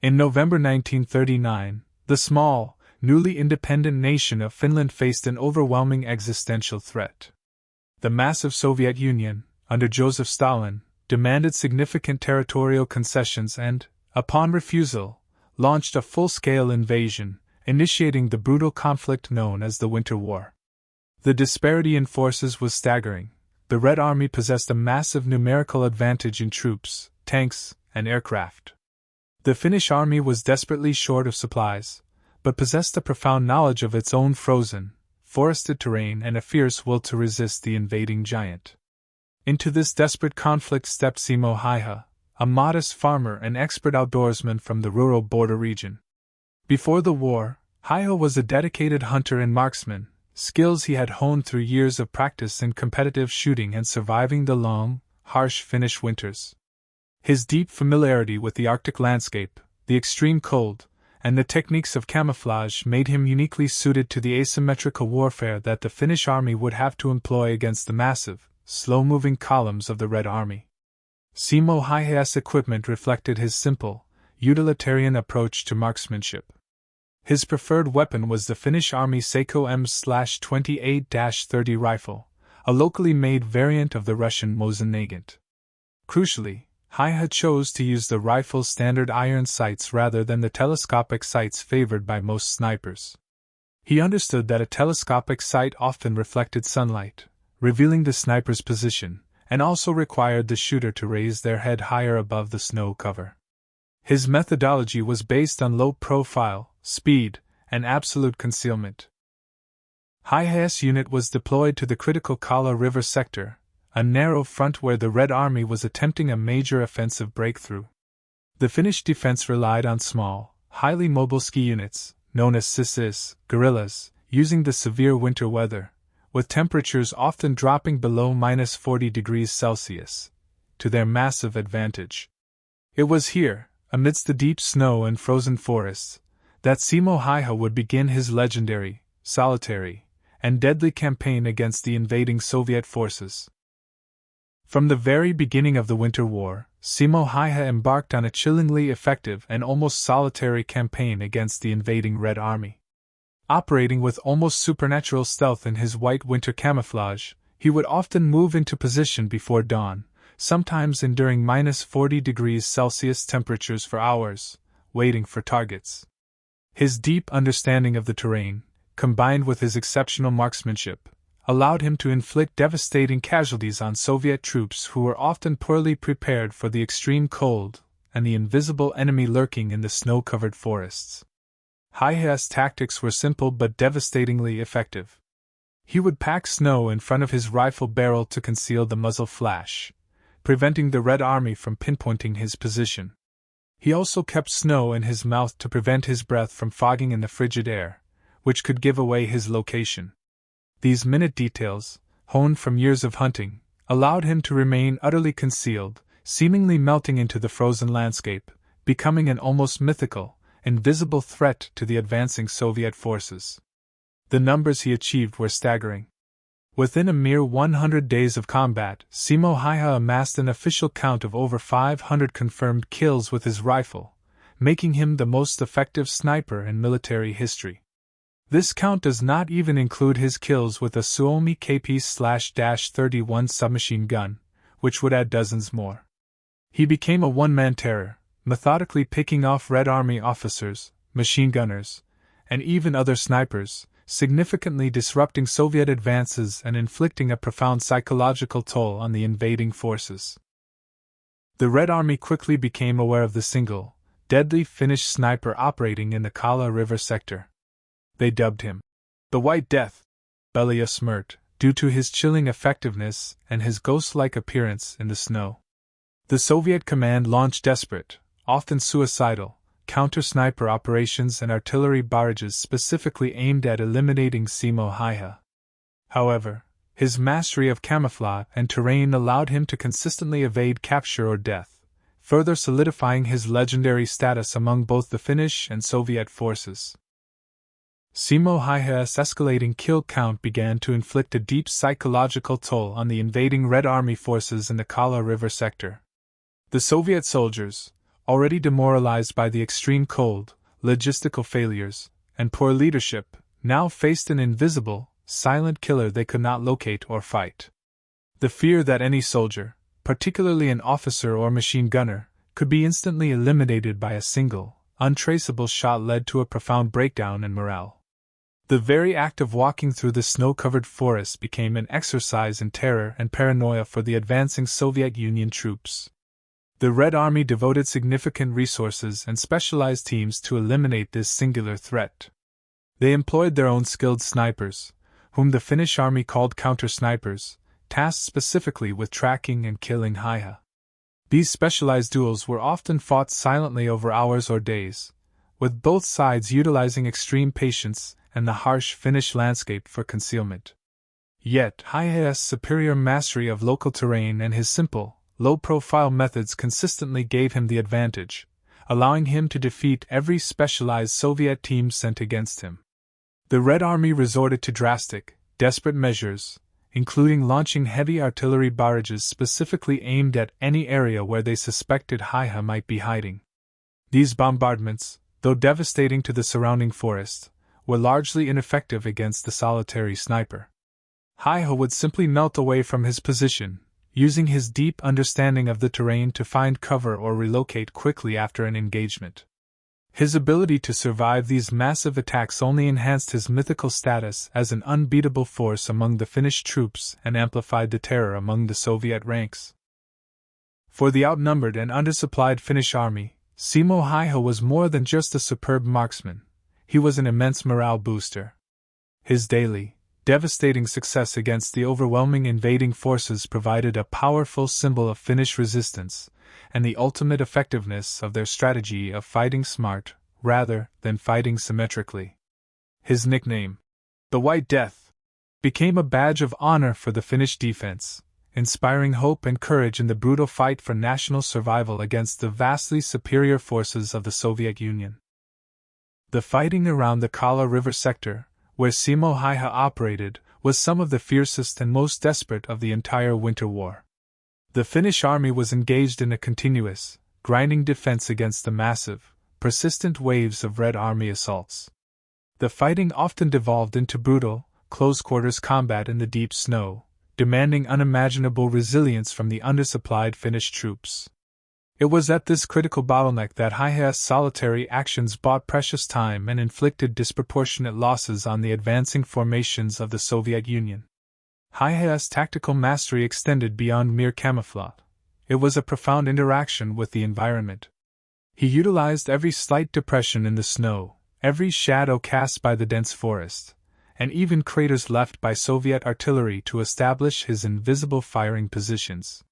In November 1939, the small, newly independent nation of Finland faced an overwhelming existential threat. The massive Soviet Union, under Joseph Stalin, demanded significant territorial concessions and, upon refusal, launched a full-scale invasion, initiating the brutal conflict known as the Winter War. The disparity in forces was staggering. The Red Army possessed a massive numerical advantage in troops, tanks, and aircraft. The Finnish Army was desperately short of supplies, but possessed a profound knowledge of its own frozen, forested terrain and a fierce will to resist the invading giant. Into this desperate conflict stepped Simo Häyhä, a modest farmer and expert outdoorsman from the rural border region. Before the war, Häyhä was a dedicated hunter and marksman, skills he had honed through years of practice in competitive shooting and surviving the long, harsh Finnish winters. His deep familiarity with the Arctic landscape, the extreme cold, and the techniques of camouflage made him uniquely suited to the asymmetrical warfare that the Finnish army would have to employ against the massive, slow-moving columns of the Red Army. Simo Häyhä's equipment reflected his simple, utilitarian approach to marksmanship. His preferred weapon was the Finnish Army Seiko M/28-30 rifle, a locally made variant of the Russian Mosin Nagant. Crucially, Häyhä chose to use the rifle's standard iron sights rather than the telescopic sights favored by most snipers. He understood that a telescopic sight often reflected sunlight, revealing the sniper's position, and also required the shooter to raise their head higher above the snow cover. His methodology was based on low profile, speed, and absolute concealment. Häyhä's unit was deployed to the critical Kala River sector, a narrow front where the Red Army was attempting a major offensive breakthrough. The Finnish defense relied on small, highly mobile ski units, known as sissis, guerrillas, using the severe winter weather, with temperatures often dropping below -40 degrees Celsius, to their massive advantage. It was here, amidst the deep snow and frozen forests, that Simo Häyhä would begin his legendary, solitary, and deadly campaign against the invading Soviet forces. From the very beginning of the Winter War, Simo Häyhä embarked on a chillingly effective and almost solitary campaign against the invading Red Army. Operating with almost supernatural stealth in his white winter camouflage, he would often move into position before dawn, sometimes enduring -40 degrees Celsius temperatures for hours, waiting for targets. His deep understanding of the terrain, combined with his exceptional marksmanship, allowed him to inflict devastating casualties on Soviet troops who were often poorly prepared for the extreme cold and the invisible enemy lurking in the snow-covered forests. Häyhä's tactics were simple but devastatingly effective. He would pack snow in front of his rifle barrel to conceal the muzzle flash, preventing the Red Army from pinpointing his position. He also kept snow in his mouth to prevent his breath from fogging in the frigid air, which could give away his location. These minute details, honed from years of hunting, allowed him to remain utterly concealed, seemingly melting into the frozen landscape, becoming an almost mythical, invisible threat to the advancing Soviet forces. The numbers he achieved were staggering. Within a mere 100 days of combat, Simo Häyhä amassed an official count of over 500 confirmed kills with his rifle, making him the most effective sniper in military history. This count does not even include his kills with a Suomi KP/31 submachine gun, which would add dozens more. He became a one-man terror, methodically picking off Red Army officers, machine gunners, and even other snipers, significantly disrupting Soviet advances and inflicting a profound psychological toll on the invading forces. The Red Army quickly became aware of the single, deadly Finnish sniper operating in the Kala River sector. They dubbed him the White Death, Belia smirked, due to his chilling effectiveness and his ghost-like appearance in the snow. The Soviet command launched desperate, often suicidal, counter-sniper operations and artillery barrages specifically aimed at eliminating Simo Häyhä. However, his mastery of camouflage and terrain allowed him to consistently evade capture or death, further solidifying his legendary status among both the Finnish and Soviet forces. Simo Häyhä's escalating kill count began to inflict a deep psychological toll on the invading Red Army forces in the Kala River sector. The Soviet soldiers, already demoralized by the extreme cold, logistical failures, and poor leadership, now faced an invisible, silent killer they could not locate or fight. The fear that any soldier, particularly an officer or machine gunner, could be instantly eliminated by a single, untraceable shot led to a profound breakdown in morale. The very act of walking through the snow-covered forest became an exercise in terror and paranoia for the advancing Soviet Union troops. The Red Army devoted significant resources and specialized teams to eliminate this singular threat. They employed their own skilled snipers, whom the Finnish Army called counter-snipers, tasked specifically with tracking and killing Häyhä. These specialized duels were often fought silently over hours or days, with both sides utilizing extreme patience and the harsh Finnish landscape for concealment. Yet, Häyhä's superior mastery of local terrain and his simple, low-profile methods consistently gave him the advantage, allowing him to defeat every specialized Soviet team sent against him. The Red Army resorted to drastic, desperate measures, including launching heavy artillery barrages specifically aimed at any area where they suspected Häyhä might be hiding. These bombardments, though devastating to the surrounding forest, were largely ineffective against the solitary sniper. Häyhä would simply melt away from his position, using his deep understanding of the terrain to find cover or relocate quickly after an engagement. His ability to survive these massive attacks only enhanced his mythical status as an unbeatable force among the Finnish troops and amplified the terror among the Soviet ranks. For the outnumbered and undersupplied Finnish army, Simo Häyhä was more than just a superb marksman. He was an immense morale booster. His daily, devastating success against the overwhelming invading forces provided a powerful symbol of Finnish resistance and the ultimate effectiveness of their strategy of fighting smart rather than fighting symmetrically. His nickname, the White Death, became a badge of honor for the Finnish defense, inspiring hope and courage in the brutal fight for national survival against the vastly superior forces of the Soviet Union. The fighting around the Kala River sector, where Simo Häyhä operated, was some of the fiercest and most desperate of the entire Winter War. The Finnish army was engaged in a continuous, grinding defense against the massive, persistent waves of Red Army assaults. The fighting often devolved into brutal, close-quarters combat in the deep snow, demanding unimaginable resilience from the undersupplied Finnish troops. It was at this critical bottleneck that Häyhä's solitary actions bought precious time and inflicted disproportionate losses on the advancing formations of the Soviet Union. Häyhä's tactical mastery extended beyond mere camouflage. It was a profound interaction with the environment. He utilized every slight depression in the snow, every shadow cast by the dense forest, and even craters left by Soviet artillery to establish his invisible firing positions.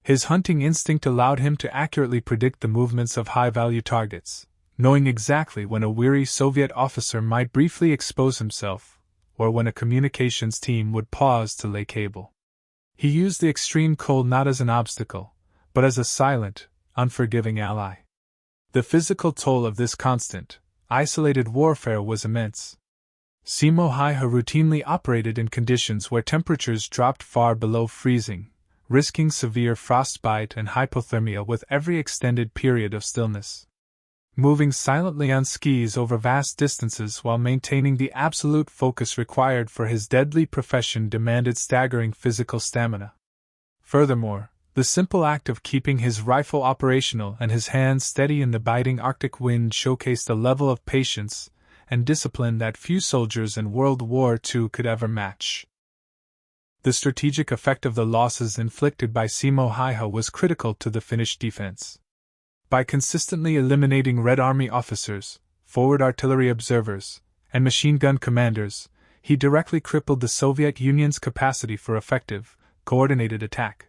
His hunting instinct allowed him to accurately predict the movements of high-value targets, knowing exactly when a weary Soviet officer might briefly expose himself, or when a communications team would pause to lay cable. He used the extreme cold not as an obstacle, but as a silent, unforgiving ally. The physical toll of this constant, isolated warfare was immense. Simo Häyhä routinely operated in conditions where temperatures dropped far below freezing, risking severe frostbite and hypothermia with every extended period of stillness. Moving silently on skis over vast distances while maintaining the absolute focus required for his deadly profession demanded staggering physical stamina. Furthermore, the simple act of keeping his rifle operational and his hands steady in the biting Arctic wind showcased a level of patience and discipline that few soldiers in World War II could ever match. The strategic effect of the losses inflicted by Simo Häyhä was critical to the Finnish defense. By consistently eliminating Red Army officers, forward artillery observers, and machine gun commanders, he directly crippled the Soviet Union's capacity for effective, coordinated attack.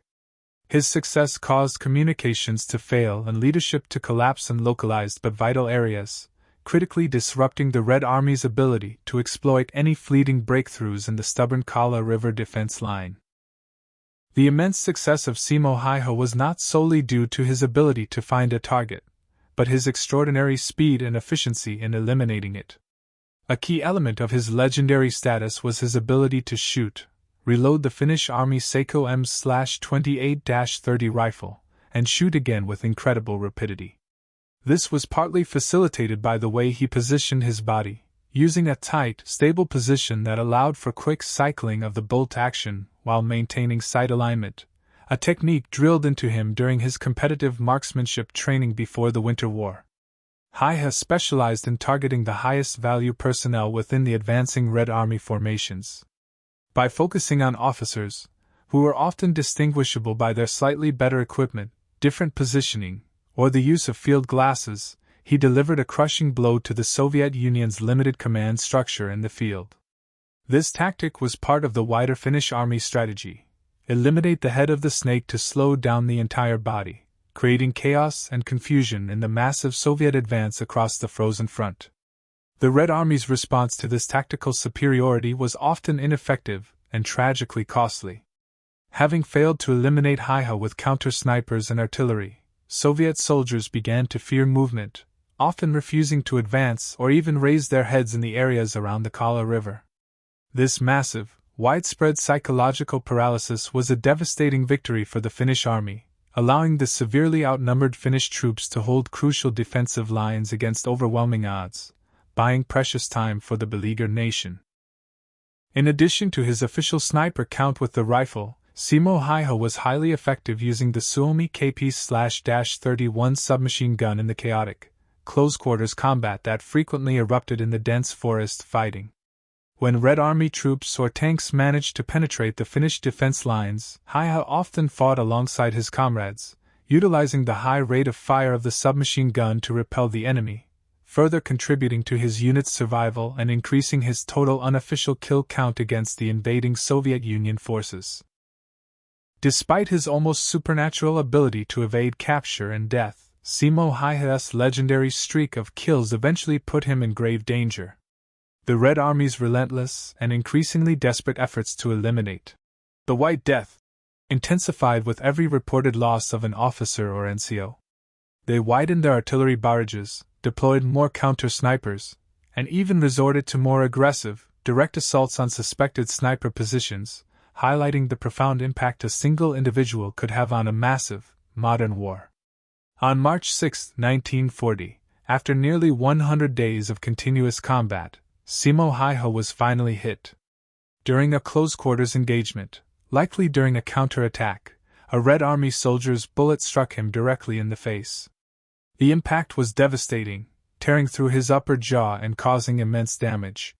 His success caused communications to fail and leadership to collapse in localized but vital areas, critically disrupting the Red Army's ability to exploit any fleeting breakthroughs in the stubborn Kala River defense line. The immense success of Simo Häyhä was not solely due to his ability to find a target, but his extraordinary speed and efficiency in eliminating it. A key element of his legendary status was his ability to shoot, reload the Finnish Army Seikko M/28-30 rifle, and shoot again with incredible rapidity. This was partly facilitated by the way he positioned his body, using a tight, stable position that allowed for quick cycling of the bolt action while maintaining sight alignment, a technique drilled into him during his competitive marksmanship training before the Winter War. Häyhä specialized in targeting the highest value personnel within the advancing Red Army formations. By focusing on officers, who were often distinguishable by their slightly better equipment, different positioning, or the use of field glasses, he delivered a crushing blow to the Soviet Union's limited command structure in the field. This tactic was part of the wider Finnish Army strategy: eliminate the head of the snake to slow down the entire body, creating chaos and confusion in the massive Soviet advance across the frozen front. The Red Army's response to this tactical superiority was often ineffective and tragically costly. Having failed to eliminate Häyhä with counter-snipers and artillery, Soviet soldiers began to fear movement, often refusing to advance or even raise their heads in the areas around the Kala River. This massive, widespread psychological paralysis was a devastating victory for the Finnish army, allowing the severely outnumbered Finnish troops to hold crucial defensive lines against overwhelming odds, buying precious time for the beleaguered nation. In addition to his official sniper count with the rifle, Simo Häyhä was highly effective using the Suomi KP/31 submachine gun in the chaotic, close-quarters combat that frequently erupted in the dense forest fighting. When Red Army troops or tanks managed to penetrate the Finnish defense lines, Häyhä often fought alongside his comrades, utilizing the high rate of fire of the submachine gun to repel the enemy, further contributing to his unit's survival and increasing his total unofficial kill count against the invading Soviet Union forces. Despite his almost supernatural ability to evade capture and death, Simo Häyhä's legendary streak of kills eventually put him in grave danger. The Red Army's relentless and increasingly desperate efforts to eliminate the White Death intensified with every reported loss of an officer or NCO. They widened their artillery barrages, deployed more counter-snipers, and even resorted to more aggressive, direct assaults on suspected sniper positions, highlighting the profound impact a single individual could have on a massive, modern war. On March 6, 1940, after nearly 100 days of continuous combat, Simo Häyhä was finally hit. During a close-quarters engagement, likely during a counterattack, a Red Army soldier's bullet struck him directly in the face. The impact was devastating, tearing through his upper jaw and causing immense damage.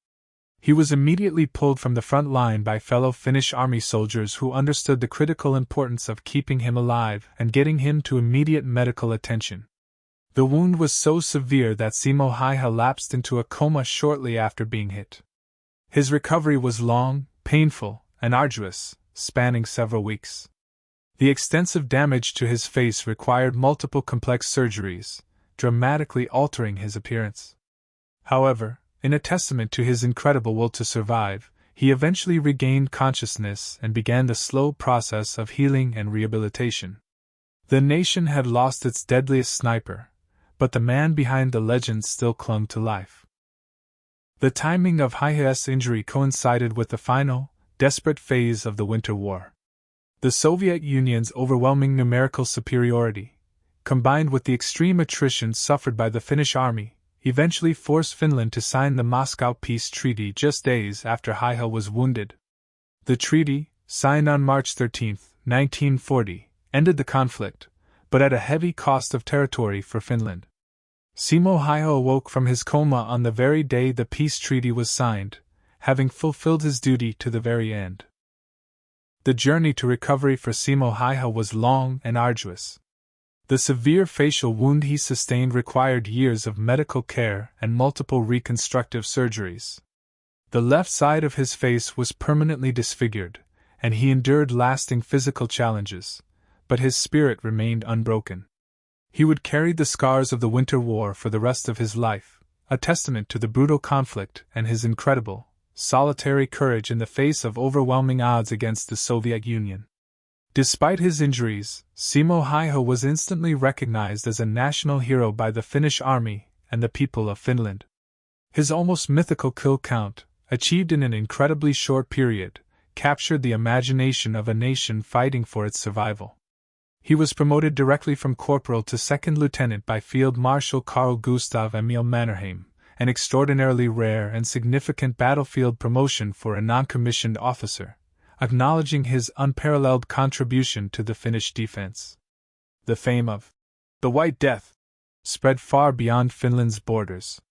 He was immediately pulled from the front line by fellow Finnish Army soldiers who understood the critical importance of keeping him alive and getting him to immediate medical attention. The wound was so severe that Simo Häyhä lapsed into a coma shortly after being hit. His recovery was long, painful, and arduous, spanning several weeks. The extensive damage to his face required multiple complex surgeries, dramatically altering his appearance. However, in a testament to his incredible will to survive, he eventually regained consciousness and began the slow process of healing and rehabilitation. The nation had lost its deadliest sniper, but the man behind the legend still clung to life. The timing of Häyhä's injury coincided with the final, desperate phase of the Winter War. The Soviet Union's overwhelming numerical superiority, combined with the extreme attrition suffered by the Finnish army, eventually forced Finland to sign the Moscow Peace Treaty just days after Häyhä was wounded. The treaty, signed on March 13, 1940, ended the conflict, but at a heavy cost of territory for Finland. Simo Häyhä awoke from his coma on the very day the peace treaty was signed, having fulfilled his duty to the very end. The journey to recovery for Simo Häyhä was long and arduous. The severe facial wound he sustained required years of medical care and multiple reconstructive surgeries. The left side of his face was permanently disfigured, and he endured lasting physical challenges, but his spirit remained unbroken. He would carry the scars of the Winter War for the rest of his life, a testament to the brutal conflict and his incredible, solitary courage in the face of overwhelming odds against the Soviet Union. Despite his injuries, Simo Häyhä was instantly recognized as a national hero by the Finnish army and the people of Finland. His almost mythical kill count, achieved in an incredibly short period, captured the imagination of a nation fighting for its survival. He was promoted directly from corporal to second lieutenant by Field Marshal Carl Gustav Emil Mannerheim, an extraordinarily rare and significant battlefield promotion for a non-commissioned officer, acknowledging his unparalleled contribution to the Finnish defense. The fame of the White Death spread far beyond Finland's borders.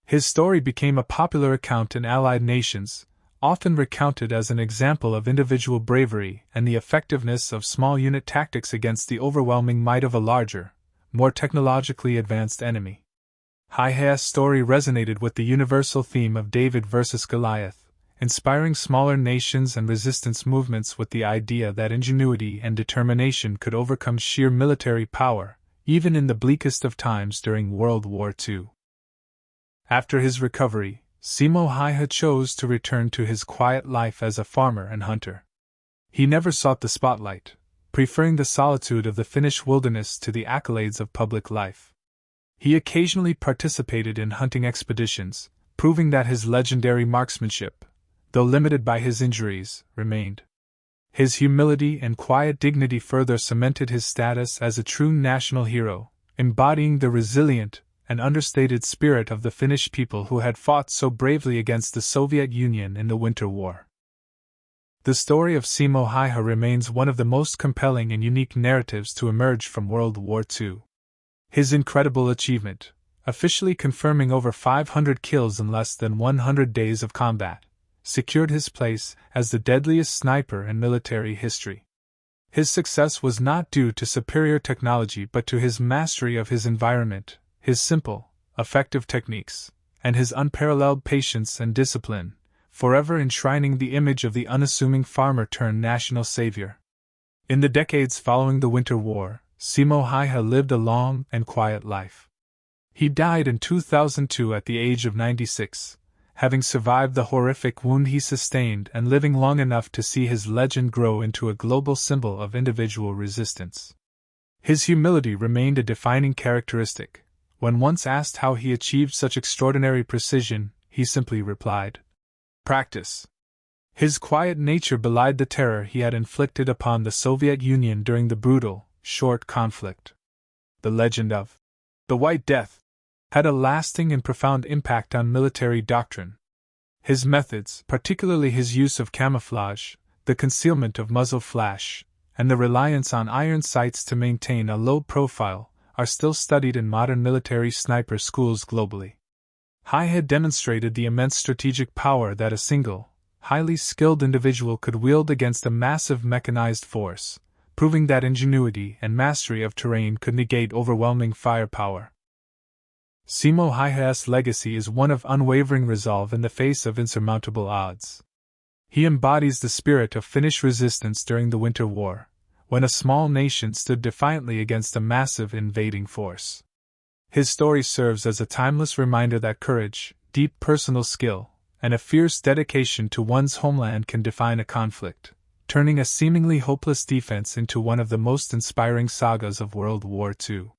His story became a popular account in Allied nations, often recounted as an example of individual bravery and the effectiveness of small unit tactics against the overwhelming might of a larger, more technologically advanced enemy. Häyhä's story resonated with the universal theme of David versus Goliath, inspiring smaller nations and resistance movements with the idea that ingenuity and determination could overcome sheer military power, even in the bleakest of times during World War II. After his recovery, Simo Häyhä chose to return to his quiet life as a farmer and hunter. He never sought the spotlight, preferring the solitude of the Finnish wilderness to the accolades of public life. He occasionally participated in hunting expeditions, proving that his legendary marksmanship, though limited by his injuries, remained. His humility and quiet dignity further cemented his status as a true national hero, embodying the resilient and understated spirit of the Finnish people who had fought so bravely against the Soviet Union in the Winter War. The story of Simo Häyhä remains one of the most compelling and unique narratives to emerge from World War II. His incredible achievement, officially confirming over 500 kills in less than 100 days of combat, secured his place as the deadliest sniper in military history. His success was not due to superior technology but to his mastery of his environment, his simple, effective techniques, and his unparalleled patience and discipline, forever enshrining the image of the unassuming farmer-turned-national savior. In the decades following the Winter War, Simo Häyhä lived a long and quiet life. He died in 2002 at the age of 96, having survived the horrific wound he sustained and living long enough to see his legend grow into a global symbol of individual resistance. His humility remained a defining characteristic. When once asked how he achieved such extraordinary precision, he simply replied, "Practice." His quiet nature belied the terror he had inflicted upon the Soviet Union during the brutal, short conflict. The legend of the White Death had a lasting and profound impact on military doctrine. His methods, particularly his use of camouflage, the concealment of muzzle flash, and the reliance on iron sights to maintain a low profile, are still studied in modern military sniper schools globally. Häyhä demonstrated the immense strategic power that a single, highly skilled individual could wield against a massive mechanized force, proving that ingenuity and mastery of terrain could negate overwhelming firepower. Simo Häyhä's legacy is one of unwavering resolve in the face of insurmountable odds. He embodies the spirit of Finnish resistance during the Winter War, when a small nation stood defiantly against a massive invading force. His story serves as a timeless reminder that courage, deep personal skill, and a fierce dedication to one's homeland can define a conflict, turning a seemingly hopeless defense into one of the most inspiring sagas of World War II.